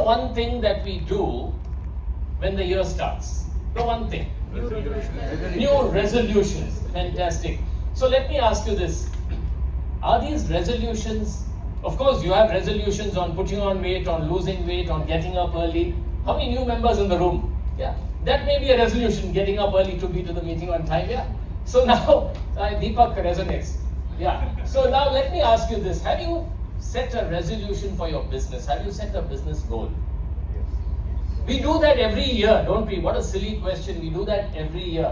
one thing that we do when the year starts? The one thing. New resolutions. Fantastic. So let me ask you this. Are these resolutions, of course you have resolutions on putting on weight, on losing weight, on getting up early. How many new members in the room? Yeah. That may be a resolution, getting up early to be to the meeting on time. Yeah. So now, Deepak resonates. Yeah. So now let me ask you this. Have you set a resolution for your business? Have you set a business goal? We do that every year, don't we? What a silly question. We do that every year.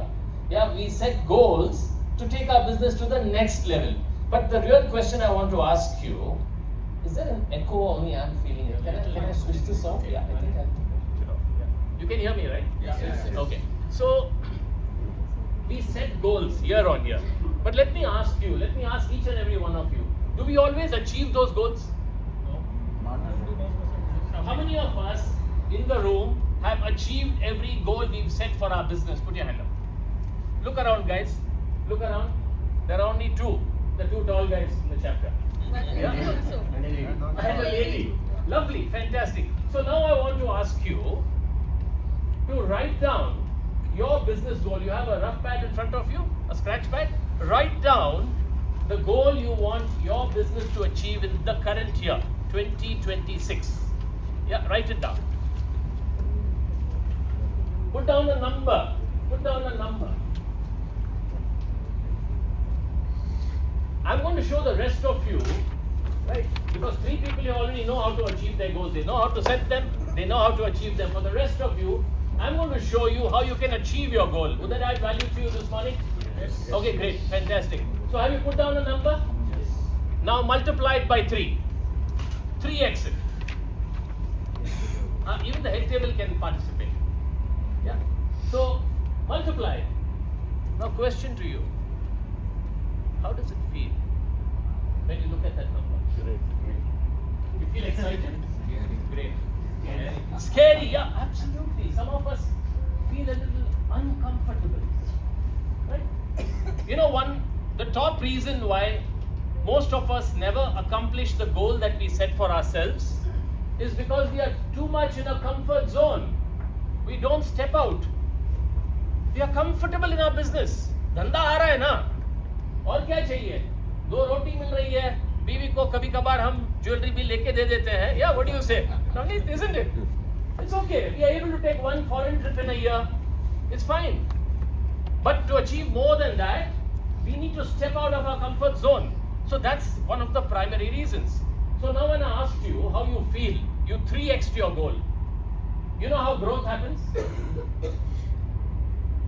Yeah, we set goals to take our business to the next level. But the real question I want to ask you, is there an echo only I'm feeling here? Can I switch this off? Yeah, I think you can hear me, right? Yes. Okay. So, we set goals year on year. But let me ask you, let me ask each and every one of you, do we always achieve those goals? No. How many of us in the room have achieved every goal we've set for our business? Put your hand up. Look around, guys. Look around. There are only two. The two tall guys in the chapter. Yeah? And a lady. Lovely. Fantastic. So now I want to ask you to write down your business goal. You have a rough pad in front of you, a scratch pad. Write down the goal you want your business to achieve in the current year, 2026. Yeah, write it down. Put down a number. Put down a number. I'm going to show the rest of you, right? Because three people you already know how to achieve their goals. They know how to set them. They know how to achieve them. For the rest of you, I'm going to show you how you can achieve your goal. Would that add value to you this morning? Yes. Okay, great. Fantastic. So have you put down a number? Yes. Now multiply it by 3. 3x it. Even the head table can participate. Yeah. So multiply it. Now question to you. How does it feel when you look at that number? Great. You feel excited? Great. Scary, yeah, absolutely. Some of us feel a little uncomfortable. Right? You know, the top reason why most of us never accomplish the goal that we set for ourselves is because we are too much in a comfort zone. We don't step out. We are comfortable in our business. धंधा आ रहा है ना? और क्या चाहिए? 2 रोटी मिल रही है, बीवी को कभी कभार हम ज्वेलरी भी लेके दे देते हैं. Yeah, what do you say? Isn't it? It's okay. We are able to take one foreign trip in a year. It's fine. But to achieve more than that, we need to step out of our comfort zone. So that's one of the primary reasons. So now when I asked you how you feel, you 3x your goal. You know how growth happens?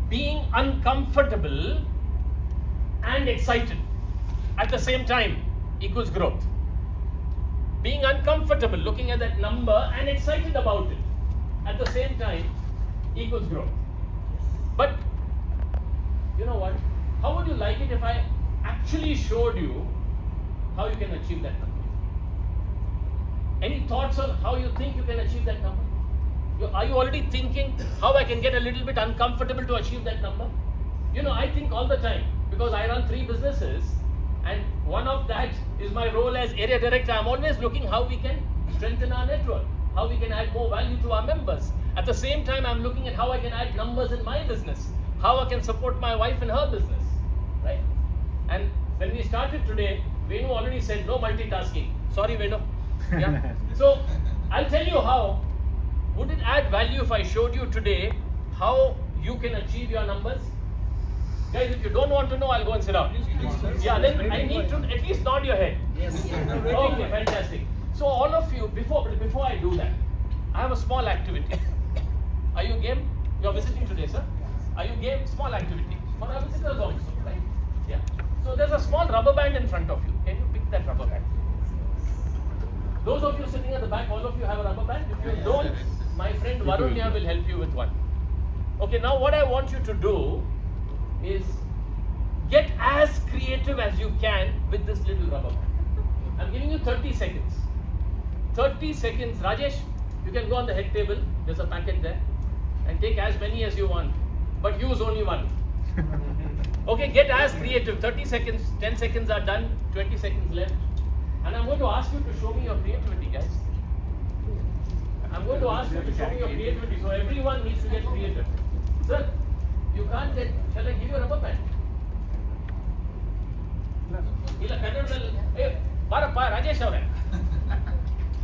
Being uncomfortable and excited at the same time equals growth. Being uncomfortable, looking at that number and excited about it at the same time equals growth. But you know what? How would you like it if I actually showed you how you can achieve that number? Any thoughts on how you think you can achieve that number? Are you already thinking how I can get a little bit uncomfortable to achieve that number? You know, I think all the time because I run 3 businesses and one of that is my role as area director. I'm always looking how we can strengthen our network, how we can add more value to our members. At the same time, I'm looking at how I can add numbers in my business, how I can support my wife in her business, right? And when we started today, Venu already said no multitasking. Sorry, Venu. Yeah. So I'll tell you how. Would it add value if I showed you today how you can achieve your numbers? Guys, if you don't want to know, I'll go and sit down. Yeah, then I need to at least nod your head. Yes. Okay, fantastic. So all of you, before I do that, I have a small activity. Are you game? You're visiting today, sir? Are you game? Small activity. For our visitors also, right? Yeah. So there's a small rubber band in front of you. Can you pick that rubber band? Those of you sitting at the back, all of you have a rubber band. If you don't, my friend Varun here will help you with one. Okay, now what I want you to do is get as creative as you can with this little rubber band. I'm giving you 30 seconds. 30 seconds. Rajesh, you can go on the head table. There's a packet there. And take as many as you want. But use only one. Okay, get as creative. 30 seconds. 10 seconds are done. 20 seconds left. And I'm going to ask you to show me your creativity, guys. I'm going to ask you to show me your creativity. So everyone needs to get creative. Sir, you can't get. Shall I give you a rubber band? ಇಲ್ಲ ಕನ್ನಡದಲ್ಲಿ ಬಾರಪ್ಪ ರಾಜೇಶ್ ಅವರೇ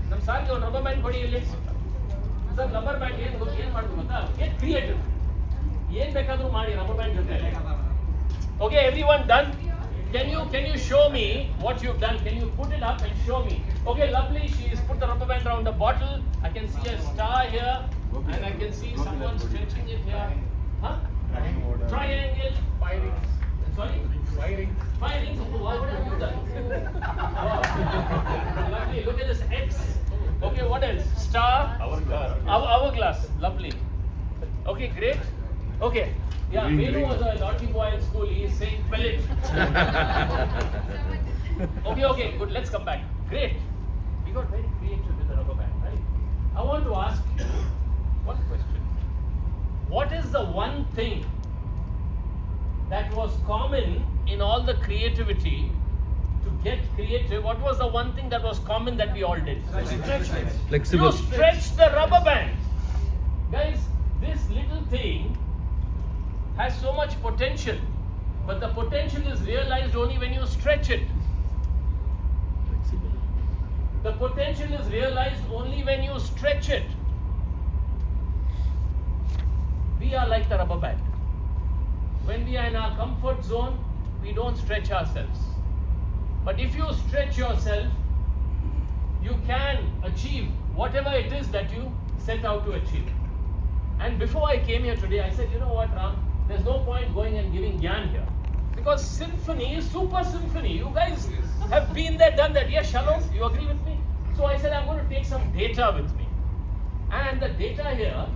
ನಮ್ಮ ಸಾರ್ಗೆ ಒಂದು rubber band ಕೊಡಿ ಇಲ್ಲಿ sir. Rubber band ಏನು ಮಾಡೋದು ಗೊತ್ತಾ? Get creative. ಏನು ಬೇಕಾದರೂ ಮಾಡಿ ರಬ್ಬರ್ ಬ್ಯಾಂಡ್ ಜೊತೆ. Okay, everyone done? Can you show me what you've done? Can you put it up and show me? Okay, lovely. She's put the rubber band around the bottle. I can see a star here, and I can see someone stretching it here. Huh? Triangle. Firing. Sorry? Firing. So what have you done? Wow. Lovely. Look at this X. Okay, what else? Star. Hourglass. Lovely. Okay, great. Okay. Yeah, Venu was a naughty boy in school. He is saying pellet. Okay, good. Let's come back. Great. We got very creative with the rubber band, right? I want to ask you one question. What is the one thing that was common in all the creativity to get creative? What was the one thing that was common that we all did? Flexible. You stretched the rubber band. Guys, this little thing has so much potential, but the potential is realized only when you stretch it. The potential is realized only when you stretch it. We are like the rubber band. When we are in our comfort zone, we don't stretch ourselves. But if you stretch yourself, you can achieve whatever it is that you set out to achieve. And before I came here today, I said, you know what, Ram? There's no point going and giving gyan here. Because symphony is super symphony. You guys have been there, done that. Yes, Shalom, you agree with me? So I said, I'm going to take some data with me. And the data here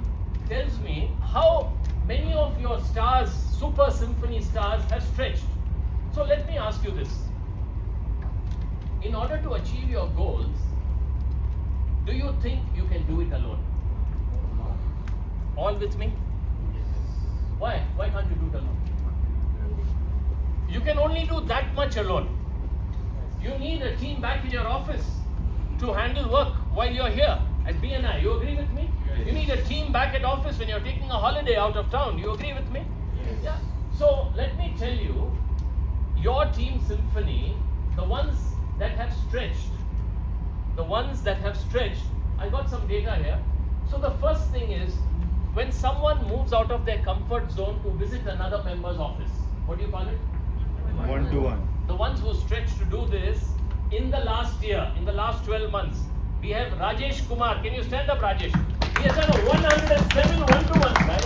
tells me how many of your stars, super symphony stars, have stretched. So let me ask you this. In order to achieve your goals, do you think you can do it alone? All with me? Why? Why can't you do it alone? You can only do that much alone. You need a team back in your office to handle work while you're here at BNI. You agree with me? Yes. You need a team back at office when you're taking a holiday out of town. You agree with me? Yes. Yeah. So let me tell you, your team symphony, the ones that have stretched, I got some data here. So the first thing is, when someone moves out of their comfort zone to visit another member's office, what do you call it? One-to-one. The ones who stretch to do this in the last year, in the last 12 months, we have Rajesh Kumar. Can you stand up, Rajesh? He has done 107 one-to-ones, guys.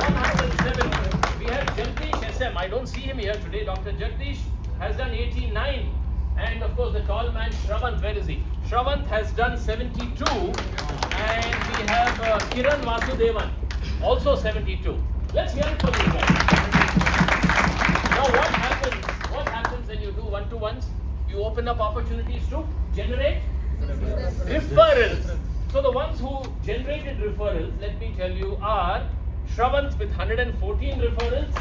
107. We have Jagdish SM. I don't see him here today. Dr. Jagdish has done 89. And of course, the tall man, Shravanth, where is he? Shravanth has done 72. And we have Kiran Vasudevan, also 72. Let's hear it from you guys. Now what happens when you do one-to-ones? You open up opportunities to generate referrals. So the ones who generated referrals, let me tell you, are Shravanth with 114 referrals,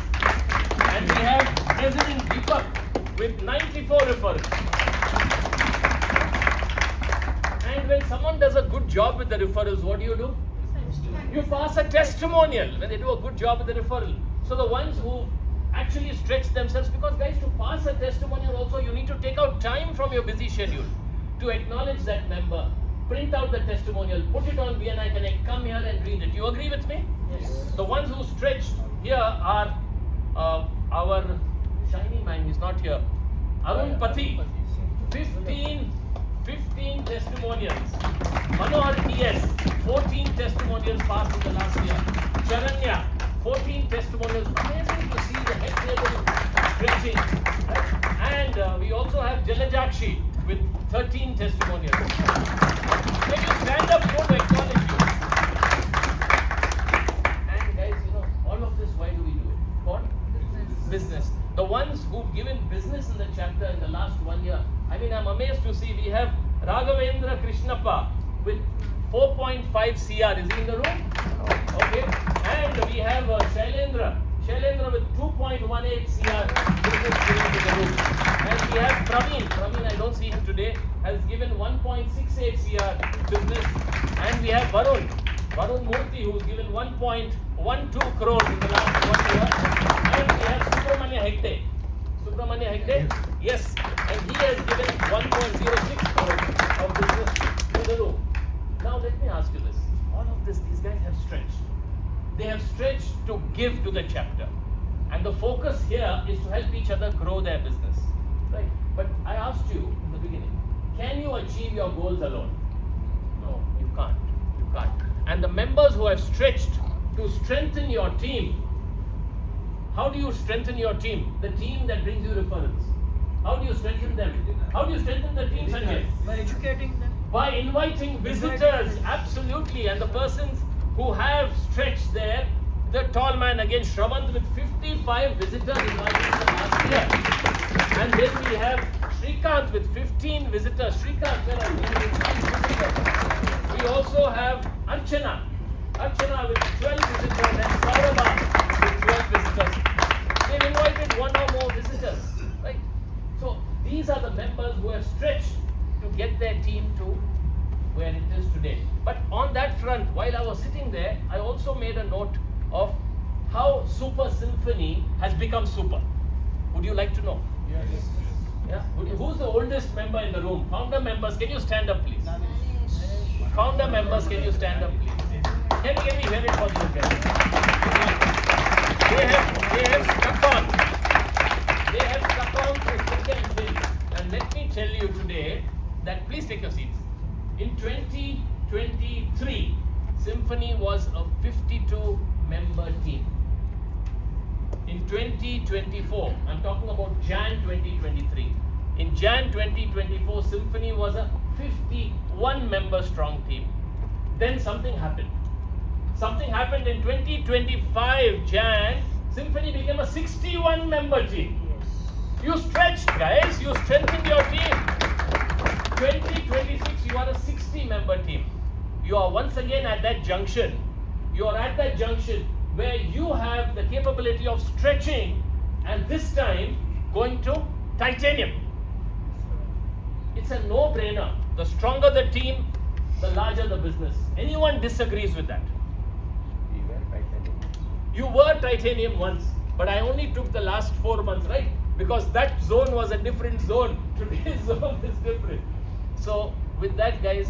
and we have President Deepak with 94 referrals. And when someone does a good job with the referrals, what do? You pass a testimonial when they do a good job with the referral. So the ones who actually stretch themselves, because guys, to pass a testimonial also, you need to take out time from your busy schedule to acknowledge that member, print out the testimonial, put it on BNI Connect, come here and read it. You agree with me? Yes. The ones who stretched here are our shiny man, he's not here, Arun Pati, 15 testimonials. Manohar TS, 14 testimonials passed in the last year. Charanya, 14 testimonials. Amazing to see the head table stretching. Right? And we also have Jalajakshi with 13 testimonials. Can you stand up to acknowledge you? And guys, you know, all of this, why do we do it? For business. The ones who've given business in the chapter in the last 1 year, I mean, I'm amazed to see we have Raghavendra Krishnappa with 4.5 CR. Is he in the room? Okay. And we have Shailendra Shailendra with 2.18 CR business given to the room. And we have Praveen, I don't see him today, has given 1.68 CR business. And we have Varun Murthy, who's given 1.12 crores in the last 1 year. And we have Subramanya Hegde, yes, and he has given 1.06 crores of business to the room. Now let me ask you this. All of this, these guys have stretched. They have stretched to give to the chapter. And the focus here is to help each other grow their business. Right? But I asked you in the beginning, can you achieve your goals alone? No, you can't. You can't. And the members who have stretched to strengthen your team, how do you strengthen your team? The team that brings you referrals. How do you strengthen them? How do you strengthen the team, Sanjay? By educating them. By inviting visitors, absolutely. And the persons who have stretched there, the tall man again, Shravanth, with 55 visitors invited in the last year. And then we have Srikanth with 15 visitors. Srikanth, where are you? We also have Archana with 12 visitors and Saurabha with 12 visitors. They've invited one or more visitors, right? So these are the members who have stretched to get their team to where it is today. But on that front, while I was sitting there, I also made a note of how Super Symphony has become super. Would you like to know? Yes. Yeah? Who's the oldest member in the room? Founder members, can you stand up, please? Founder members, can you stand up, please? Can we hear it for you guys? They have stuck on. They have stuck on to thick and thin. And let me tell you today that, please take your seats. In 2023, Symphony was a 52-member team. In 2024, I'm talking about Jan 2023. In Jan 2024, Symphony was a 51-member strong team. Then something happened. Something happened in 2025 Jan. Symphony became a 61-member team. Yes. You stretched, guys. You strengthened your team. 2026, you are a 60-member team. You are once again at that junction. You are at that junction where you have the capability of stretching and this time going to titanium. It's a no-brainer. The stronger the team, the larger the business. Anyone disagrees with that? You were titanium once, but I only took the last 4 months, right? Because that zone was a different zone. Today's zone is different. So, with that, guys,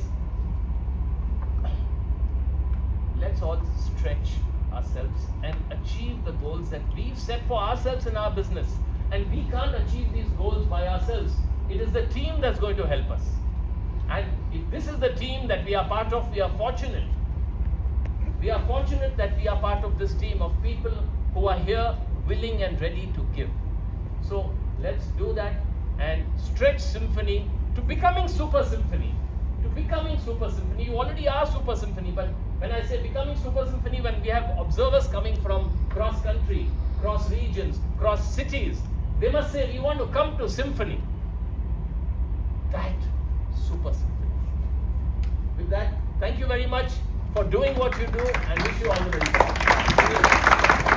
let's all stretch ourselves and achieve the goals that we've set for ourselves in our business. And we can't achieve these goals by ourselves. It is the team that's going to help us. And if this is the team that we are part of, we are fortunate. We are fortunate that we are part of this team of people who are here willing and ready to give. So let's do that and stretch Symphony to becoming Super Symphony. To becoming Super Symphony. You already are Super Symphony, but when I say becoming Super Symphony, when we have observers coming from cross country, cross regions, cross cities, they must say, we want to come to Symphony. That Super Symphony. With that, thank you very much for doing what you do and wish you all the very best.